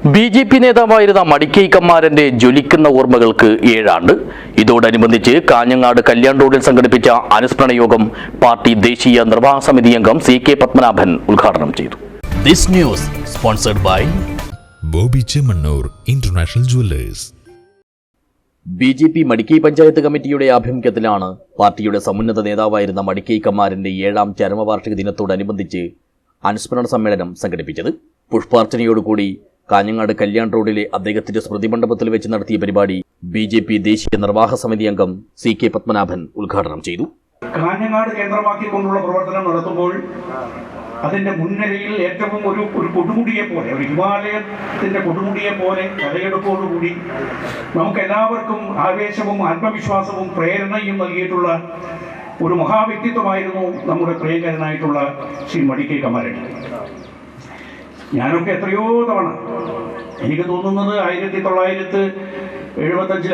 BJP. നേതാവായിരുന്ന മടിക്കൈ കമ്മാരന്റെ ജ്വലിക്കുന്ന ഓർമ്മകൾക്ക് 7 ആണ്ട്. ഇതോടനുബന്ധിച്ച് കാഞ്ഞങ്ങാട് കല്യാൺ റോഡിൽ സംഘടിപ്പിച്ച അനുസ്മരണ യോഗം പാർട്ടി ദേശീയ നിർവാഹക സമിതി അംഗം C.K. പത്മനാഭൻ ഉദ്ഘാടനം ചെയ്തു. This news sponsored by Boby Chemmanur international jewellers. BJP. Madikai panchayat കമ്മിറ്റിയുടെ ആഭിമുഖ്യത്തിലാണ് പാർട്ടിയുടെ സമുന്നത നേതാവായിരുന്ന മടിക്കൈ കമ്മാരന്റെ 7ാം ചരമവാർഷിക ദിനത്തോടനുബന്ധിച്ച് അനുസ്മരണ സമ്മേളനം സംഘടിപ്പിച്ചത്. പുഷ്പാർച്ചനയോടുകൂടി കാഞ്ഞങ്ങാട് കല്യാൺ റോഡിലെ അദ്ദേഹത്തിന്റെ സ്മൃതി മണ്ഡപത്തിൽ വെച്ച് നടത്തിയ പരിപാടി ബി.ജെ.പി. ദേശീയ നിർവാഹക സമിതി അംഗം C.K. പത്മനാഭൻ ഉദ്ഘാടനം ചെയ്തു. കാഞ്ഞങ്ങാട് കേന്ദ്രമാക്കിക്കൊണ്ടുള്ള പ്രവർത്തനം നടത്തുമ്പോൾ അതിന്റെ മുൻനിരയിൽ ഏറ്റവും ഒരു കൊടുമുടിയെ പോലെ, ഒരു ഹിമാലയത്തിന്റെ കൊടുമുടിയെ പോലെ തലയെടുപ്പോടുകൂടി നമുക്ക് എല്ലാവർക്കും ആവേശവും ആത്മവിശ്വാസവും പ്രേരണയും നൽകിയിട്ടുള്ള ഒരു മഹാവ്യക്തിത്വമായിരുന്നു നമ്മുടെ പ്രിയങ്കരനായിട്ടുള്ള ശ്രീ മടിക്കൈ കമ്മാരൻ. ഞാനൊക്കെ എത്രയോ തവണ, എനിക്ക് തോന്നുന്നത് 1975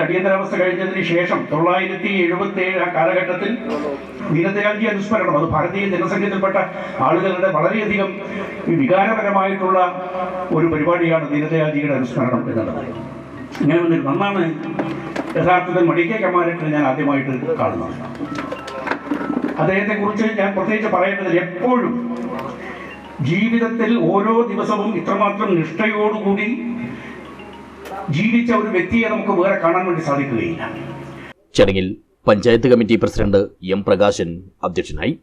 അടിയന്തരാവസ്ഥ കഴിഞ്ഞതിന് ശേഷം 1977 ആ കാലഘട്ടത്തിൽ ദീനദയാൽജി അനുസ്മരണം, അത് ഭാരതീയ ജനസംഘത്തിൽപ്പെട്ട ആളുകളുടെ വളരെയധികം വികാരപരമായിട്ടുള്ള ഒരു പരിപാടിയാണ് ദീനദയാൽജിയുടെ അനുസ്മരണം എന്നുള്ളത്. ഇങ്ങനെ വന്നിരുന്നു. അന്നാണ് യഥാർത്ഥത്തിൽ മടിക്കൈ കമ്മാരനെ ഞാൻ ആദ്യമായിട്ട് കാണുന്നത്. അദ്ദേഹത്തെക്കുറിച്ച് ഞാൻ പ്രത്യേകിച്ച് പറയേണ്ടത്, എപ്പോഴും ജീവിതത്തിൽ ഓരോ ദിവസവും ഇത്രമാത്രം നിഷ്ഠയോടുകൂടി ജീവിച്ച ഒരു വ്യക്തിയെ നമുക്ക് വേറെ കാണാൻ വേണ്ടി സാധിക്കുകയില്ല. ചടങ്ങിൽ panchayat committee president M. Prakashan അധ്യക്ഷനായി.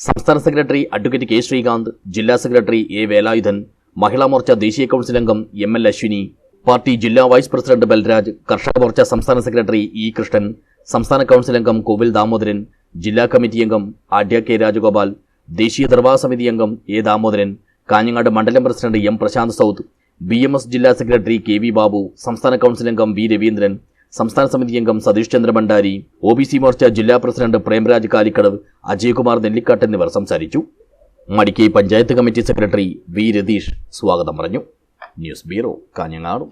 സംസ്ഥാന സെക്രട്ടറി അഡ്വക്കേറ്റ് K. ശ്രീകാന്ത്, ജില്ലാ സെക്രട്ടറി A. വേലായുധൻ, മഹിളാ മോർച്ച ദേശീയ കൗൺസിൽ അംഗം ML അശ്വിനി, പാർട്ടി ജില്ലാ വൈസ് പ്രസിഡന്റ് ബൽരാജ്, കർഷക മോർച്ച സംസ്ഥാന സെക്രട്ടറി E. കൃഷ്ണൻ, സംസ്ഥാന കൗൺസിൽ അംഗം കോവിൽ ദാമോദരൻ, ജില്ലാ കമ്മിറ്റി അംഗം ആഢ്യ K. രാജഗോപാൽ, ദേശീയ നിർവാഹക സമിതി അംഗം A. ദാമോദരൻ, കാഞ്ഞങ്ങാട് മണ്ഡലം president M. Prashanth Saud, BMS ജില്ലാ സെക്രട്ടറി K.V. ബാബു, സംസ്ഥാന കൗൺസിൽ അംഗം V. രവീന്ദ്രൻ, സംസ്ഥാന സമിതി അംഗം സതീഷ് ചന്ദ്ര ഭണ്ഡാരി, OBC മോർച്ച ജില്ലാ പ്രസിഡന്റ് പ്രേംരാജ് കാലിക്കടവ്, അജയ്കുമാർ നെല്ലിക്കാട്ട് എന്നിവർ സംസാരിച്ചു. Madikai panchayat committee secretary V. Ratheesh സ്വാഗതം പറഞ്ഞു. News bureau, Kanhangad.